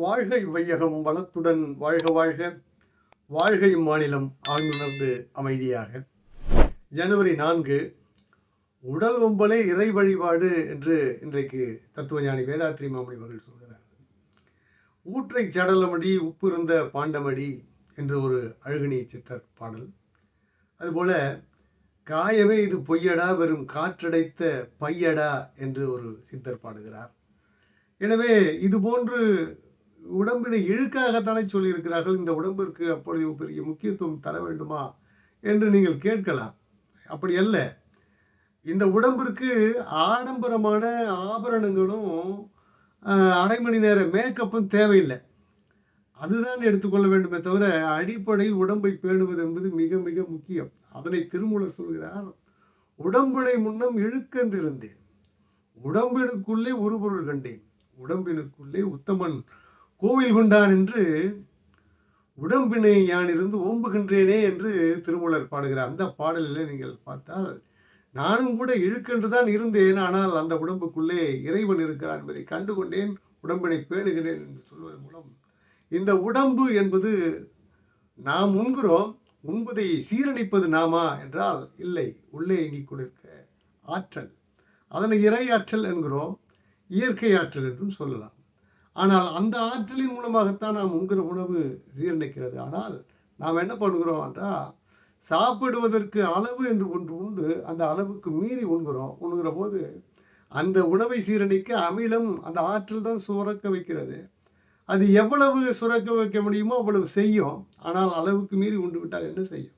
வாழ்கை வையகம் வளத்துடன் வாழ்க வாழ்க. வாழ்கை மாநிலம் ஆழ்ந்துணர்ந்து அமைதியாக. ஜனவரி 4 உடல் ஒம்பலே இறை வழிபாடு என்று இன்றைக்கு தத்துவஞானி வேதாத்ரி மாமணி அவர்கள் சொல்கிறார். ஊற்றை சடலமடி உப்பிருந்த பாண்டமடி என்று ஒரு அழகினி சித்தர் பாடல். அதுபோல காயமே இது பொய்யடா வெறும் காற்றடைத்த பையடா என்று ஒரு சித்தர் பாடுகிறார். எனவே இது போன்று உடம்பினை இழுக்காகத்தானே சொல்லியிருக்கிறார்கள். இந்த உடம்பிற்கு அப்படி பெரிய முக்கியத்துவம் தர வேண்டுமா என்று நீங்கள் கேட்கலாம். அப்படி அல்ல. இந்த உடம்பிற்கு ஆடம்பரமான ஆபரணங்களும் அரை மணி நேர மேக்கப்பும் தேவையில்லை. அதுதான் எடுத்துக்கொள்ள வேண்டுமே தவிர அடிப்படையில் உடம்பை பேணுவது என்பது மிக மிக முக்கியம். அதனை திருமூலர் சொல்கிறார், உடம்பினை முன்னம் இழுக்கென்றிருந்தேன், உடம்பினுக்குள்ளே ஒரு பொருள் கண்டேன், உடம்பினுக்குள்ளே உத்தமன் கோவில் கொண்டான் என்று உடம்பினை யான் இருந்து ஓம்புகின்றேனே என்று திருமூலர் பாடுகிறார். அந்த பாடலில் நீங்கள் பார்த்தால் நானும் கூட இழுக்கென்றுதான் இருந்தேன், ஆனால் அந்த உடம்புக்குள்ளே இறைவன் இருக்கிறான் என்பதை கண்டுகொண்டேன், உடம்பினை பேணுகிறேன் என்று சொல்வதன் மூலம் இந்த உடம்பு என்பது நாம் உண்கிறோம், உண்பதை சீரணிப்பது நாமா என்றால் இல்லை, உள்ளே இயங்கிக் கொடுக்க ஆற்றல், அதனை இறை ஆற்றல் என்கிறோம், இயற்கை ஆற்றல் என்றும் சொல்லலாம். ஆனால் அந்த ஆற்றலின் மூலமாகத்தான் நாம் உண்கிற உணவு சீரணிக்கிறது. ஆனால் நாம் என்ன பண்ணுகிறோம் என்றால், சாப்பிடுவதற்கு அளவு என்று ஒன்று உண்டு, அந்த அளவுக்கு மீறி உண்கிற போது அந்த உணவை சீரணிக்க அமிலம் அந்த ஆற்றல் தான் சுரக்க வைக்கிறது. அது எவ்வளவு சுரக்க வைக்க முடியுமோ அவ்வளவு செய்யும். ஆனால் அளவுக்கு மீறி உண்டு விட்டால் என்ன செய்யும்?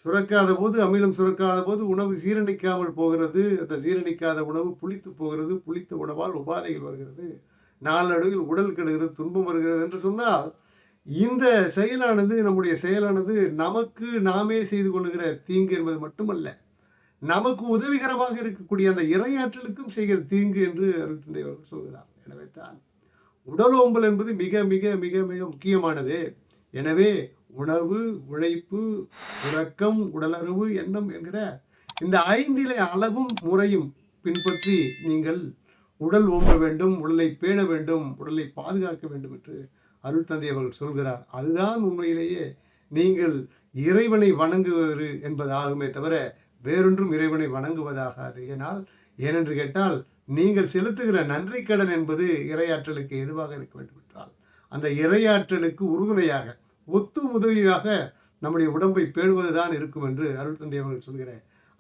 சுரக்காத போது, அமிலம் சுரக்காத போது உணவு சீரணிக்காமல் போகிறது. அந்த சீரணிக்காத உணவு புளித்து போகிறது. புளித்த உணவால் உபாதைகள் வருகிறது, நாளடைவில் உடல் கெடுகிறது, துன்பம் வருகிறது என்று சொன்னால், இந்த செயலானது, நம்முடைய செயலானது நமக்கு நாமே செய்து கொள்ளுகிற தீங்கு என்பது மட்டுமல்ல, நமக்கு உதவிகரமாக இருக்கக்கூடிய அந்த இறையாற்றலுக்கும் செய்கிற தீங்கு என்று அருள் தந்தை அவர்கள் சொல்கிறார். எனவே தான் உடல் ஓம்பல் என்பது மிக மிக மிக மிக முக்கியமானது. எனவே உணவு, உழைப்பு, உறக்கம், உடலுறவு, எண்ணம் என்கிற இந்த 5 அளவும் முறையும் பின்பற்றி நீங்கள் உடல் ஓம்ப வேண்டும், உடலை பேண வேண்டும், உடலை பாதுகாக்க வேண்டும் என்று அருள் தந்தை அவர்கள் சொல்கிறார். அதுதான் உண்மையிலேயே நீங்கள் இறைவனை வணங்குவது என்பதாகுமே தவிர வேறொன்றும் இறைவனை வணங்குவதாகாது. ஏனென்று கேட்டால், நீங்கள் செலுத்துகிற நன்றி கடன் என்பது இறையாற்றலுக்கு எதுவாக இருக்க வேண்டும் என்றால், அந்த இறையாற்றலுக்கு உறுதுணையாக, ஒத்து உதவியாக நம்முடைய உடம்பை பேணுவதுதான் இருக்கும் என்று அருள் தந்தை அவர்கள் சொல்கிற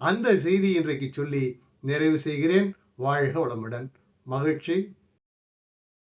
அந்த செய்தி இன்றைக்கு சொல்லி நிறைவு செய்கிறேன். வாழ்க வளமுடன். மகிழ்ச்சி.